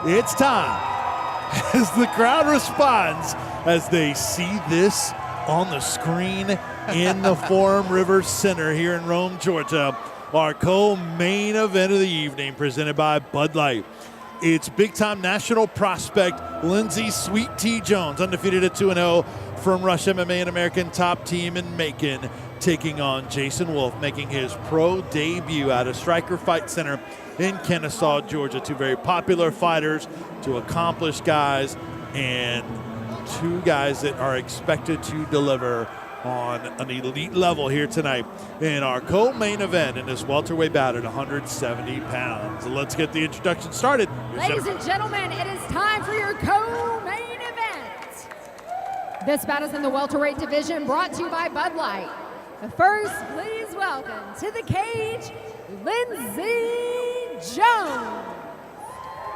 It's time as the crowd responds as they see this on the screen in the Forum River Center here in Rome, Georgia. Our co-main event of the evening presented by Bud Light. It's big-time national prospect Lindsey Sweet Tea Jones, undefeated at 2-0 from Rush MMA and American Top Team in Macon, taking on Jason Wolf, making his pro debut out of Stryker Fight Center in Kennesaw, Georgia. Two very popular fighters, two accomplished guys, and two guys that are expected to deliver on an elite level here tonight in our co-main event in this welterweight bout at 170 pounds. Let's get the introduction started. Ladies and gentlemen, it is time for your co-main event. This bout is in the welterweight division, brought to you by Bud Light. But first, please welcome to the cage, Lindsey Jones.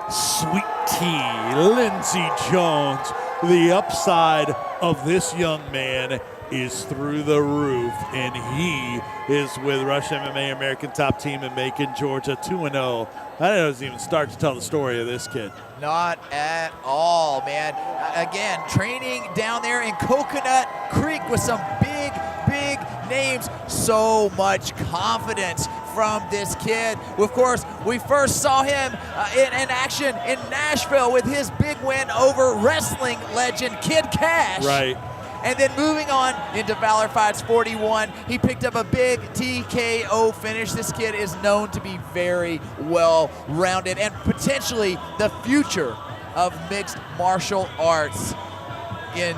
Sweet Tea, Lindsey Jones. The upside of this young man is through the roof, and he is with Rush MMA American Top Team in Macon, Georgia, 2-0. That doesn't even start to tell the story of this kid. Not at all, man. Again, training down there in Coconut Creek with some big names. So much confidence from this kid. Of course, we first saw him in action in Nashville with his big win over wrestling legend Kid Cash. Right. And then moving on into Valor Fights 41, he picked up a big TKO finish. This kid is known to be very well-rounded and potentially the future of mixed martial arts in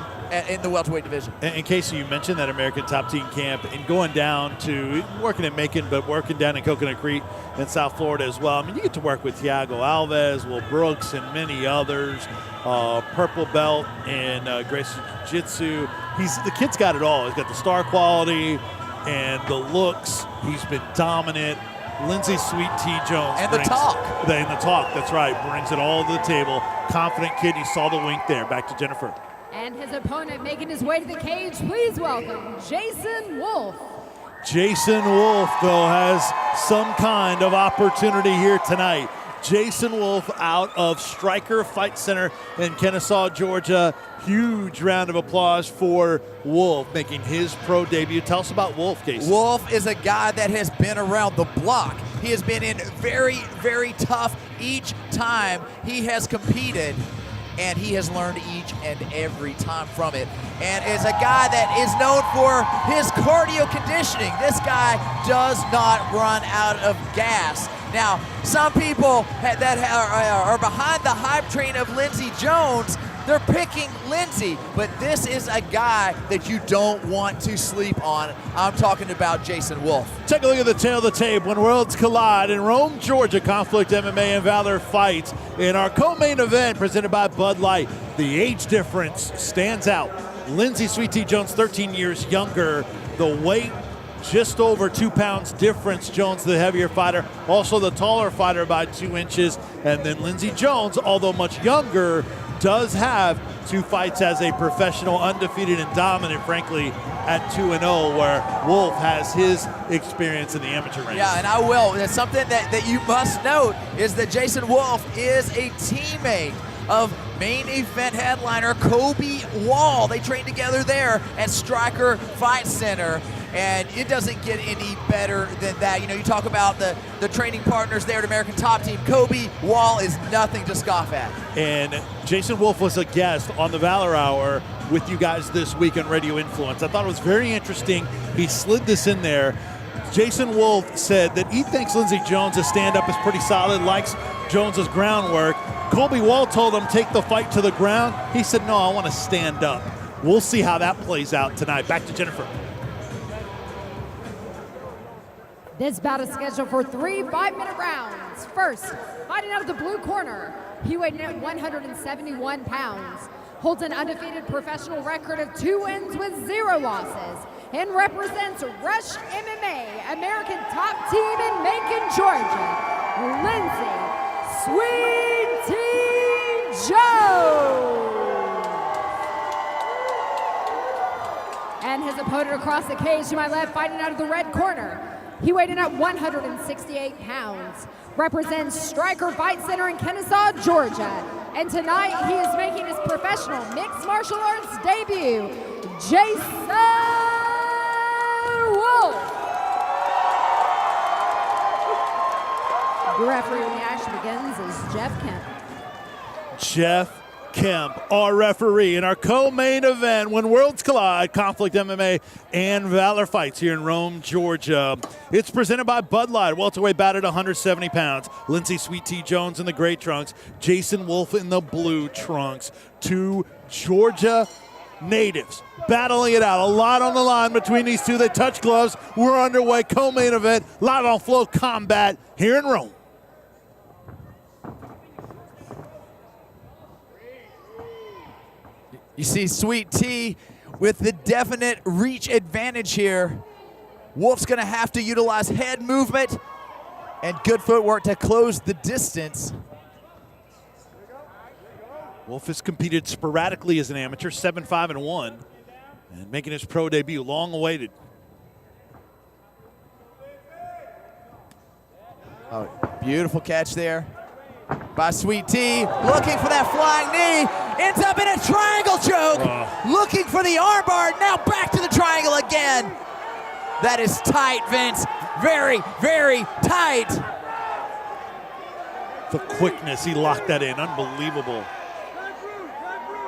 the welterweight division. In case you mentioned that American Top Team camp and going down to working in Macon, but working down in Coconut Creek in South Florida as well. I mean, you get to work with Thiago Alves, Will Brooks, and many others. Purple belt in Gracie Jiu-Jitsu. The kid's got it all. He's got the star quality and the looks. He's been dominant. Lindsey Sweet Tea Jones. And the talk. And the talk, that's right. Brings it all to the table. Confident kid. You saw the wink there. Back to Jennifer. And his opponent making his way to the cage, please welcome Jason Wolf. Jason Wolf, though, has some kind of opportunity here tonight. Jason Wolf out of Stryker Fight Center in Kennesaw, Georgia. Huge round of applause for Wolf making his pro debut. Tell us about Wolf, Casey. Wolf is a guy that has been around the block. He has been in very tough each time he has competed, and he has learned each and every time from it. And is a guy that is known for his cardio conditioning. This guy does not run out of gas. Now, some people that are behind the hype train of Lindsey Jones, they're picking Lindsey, but this is a guy that you don't want to sleep on. I'm talking about Jason Wolf. Take a look at the tail of the tape when worlds collide in Rome, Georgia. Conflict MMA and Valor Fights in our co-main event presented by Bud Light. The age difference stands out. Lindsey Sweet Tea Jones, 13 years younger. The weight, just over 2 pounds difference. Jones, the heavier fighter, also the taller fighter by 2 inches. And then Lindsey Jones, although much younger, does have 2 fights as a professional, undefeated and dominant, frankly, at 2-0, where Wolf has his experience in the amateur ranks. Yeah, and I will. That's something that you must note is that Jason Wolf is a teammate of main event headliner Kobe Wall. They trained together there at Stryker Fight Center, and it doesn't get any better than that. You know, you talk about the training partners there at American Top Team. Kobe Wall is nothing to scoff at. And Jason Wolf was a guest on the Valor Hour with you guys this week on Radio Influence. I thought it was very interesting. He slid this in there. Jason Wolf said that he thinks Lindsey Jones' stand-up is pretty solid, likes Jones's groundwork. Kobe Wall told him, take the fight to the ground. He said, no, I want to stand up. We'll see how that plays out tonight. Back to Jennifer. This bout is scheduled for 3 5-minute rounds. First, fighting out of the blue corner, he weighed in at 171 pounds, holds an undefeated professional record of 2 wins with 0 losses, and represents Rush MMA, American Top Team in Macon, Georgia, Lindsey Sweet Tea Jones. And his opponent across the cage to my left, fighting out of the red corner, He weighed in at 168 pounds. Represents Stryker Fight Center in Kennesaw, Georgia. And tonight he is making his professional mixed martial arts debut, Jason Wolf. Your referee when the action begins is Jeff Kemp. Jeff Kemp, our referee in our co-main event when worlds collide, Conflict MMA and Valor Fights here in Rome, Georgia. It's presented by Bud Light, welterweight bout at 170 pounds. Lindsey Sweet Tea Jones in the gray trunks, Jason Wolf in the blue trunks. Two Georgia natives battling it out. A lot on the line between these two. They touch gloves. We're underway, co-main event, live on Flow Combat here in Rome. You see Sweet Tea with the definite reach advantage here. Wolf's gonna have to utilize head movement and good footwork to close the distance. Wolf has competed sporadically as an amateur, 7-5-1, and making his pro debut, long awaited. Oh, beautiful catch there by Sweet Tea, looking for that flying knee, ends up in a triangle choke, looking for the armbar, now back to the triangle again. That is tight, Vince, very, very tight. The quickness, he locked that in, unbelievable.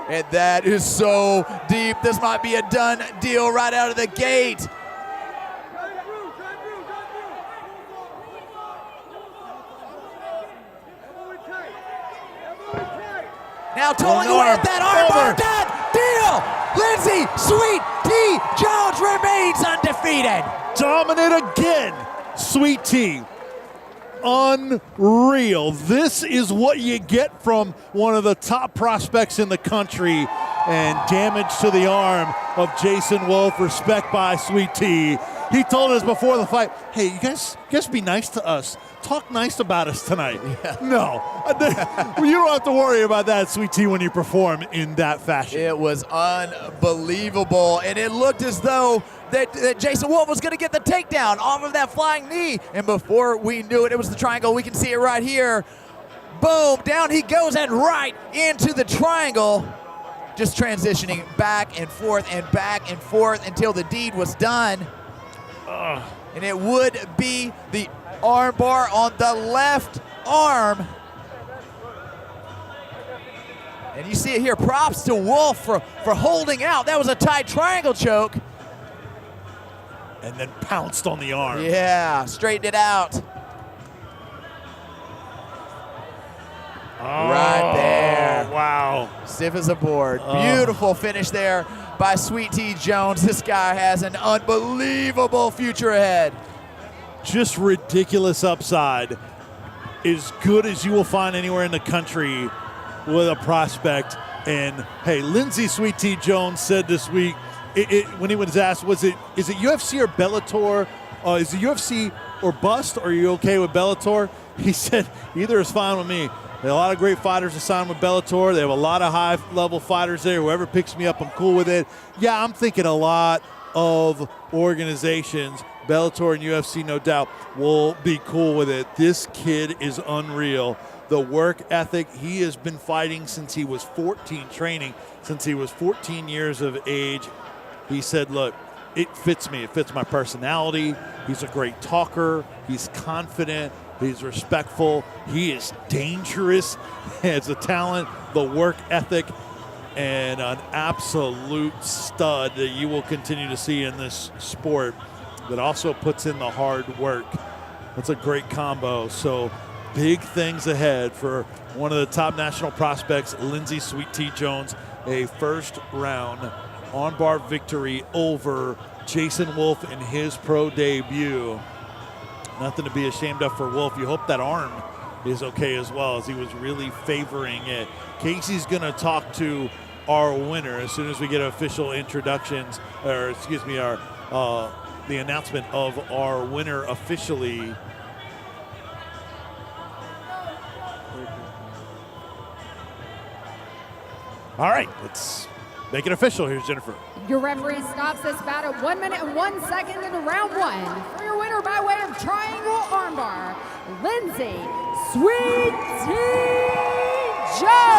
And that is so deep, this might be a done deal right out of the gate. Now tolling away at that armbar, done deal! Lindsey Sweet Tea Jones remains undefeated. Dominant again, Sweet Tea. Unreal. This is what you get from one of the top prospects in the country, and damage to the arm of Jason Wolf. Respect by Sweet Tea. He told us before the fight, hey, you guys be nice to us. Talk nice about us tonight. Yeah. No, you don't have to worry about that, Sweet Tea, when you perform in that fashion. It was unbelievable, and it looked as though that Jason Wolf was going to get the takedown off of that flying knee, and before we knew it, it was the triangle. We can see it right here. Boom, down he goes and right into the triangle, just transitioning back and forth until the deed was done. And it would be the armbar on the left arm. And you see it here, props to Wolf for holding out. That was a tight triangle choke. And then pounced on the arm. Yeah, straightened it out. Right there. Wow. Stiff as a board. Beautiful finish there by Sweet Tea Jones. This guy has an unbelievable future ahead. Just ridiculous upside. As good as you will find anywhere in the country with a prospect. And hey, Lindsey Sweet Tea Jones said this week, when he was asked, is it UFC or Bellator? Is it UFC or bust? Or are you okay with Bellator? He said, either is fine with me. There are a lot of great fighters to sign with Bellator. They have a lot of high-level fighters there. Whoever picks me up, I'm cool with it. Yeah, I'm thinking a lot of organizations, Bellator and UFC, no doubt, will be cool with it. This kid is unreal. The work ethic, he has been fighting since he was 14, training since he was 14 years of age. He said, look, it fits me. It fits my personality. He's a great talker. He's confident. He's respectful. He is dangerous. He has the talent, the work ethic, and an absolute stud that you will continue to see in this sport that also puts in the hard work. That's a great combo. So big things ahead for one of the top national prospects, Lindsey Sweet Tea Jones, a first-round armbar victory over Jason Wolf in his pro debut. Nothing to be ashamed of for Wolf. You hope that arm is okay as well, as he was really favoring it. Casey's going to talk to our winner as soon as we get official introductions, or excuse me, our the announcement of our winner officially. All right, let's make it official. Here's Jennifer. Your referee stops this bout at 1 minute and 1 second into round one. For your winner by by way of triangle armbar, Lindsey Sweet Tea Jones.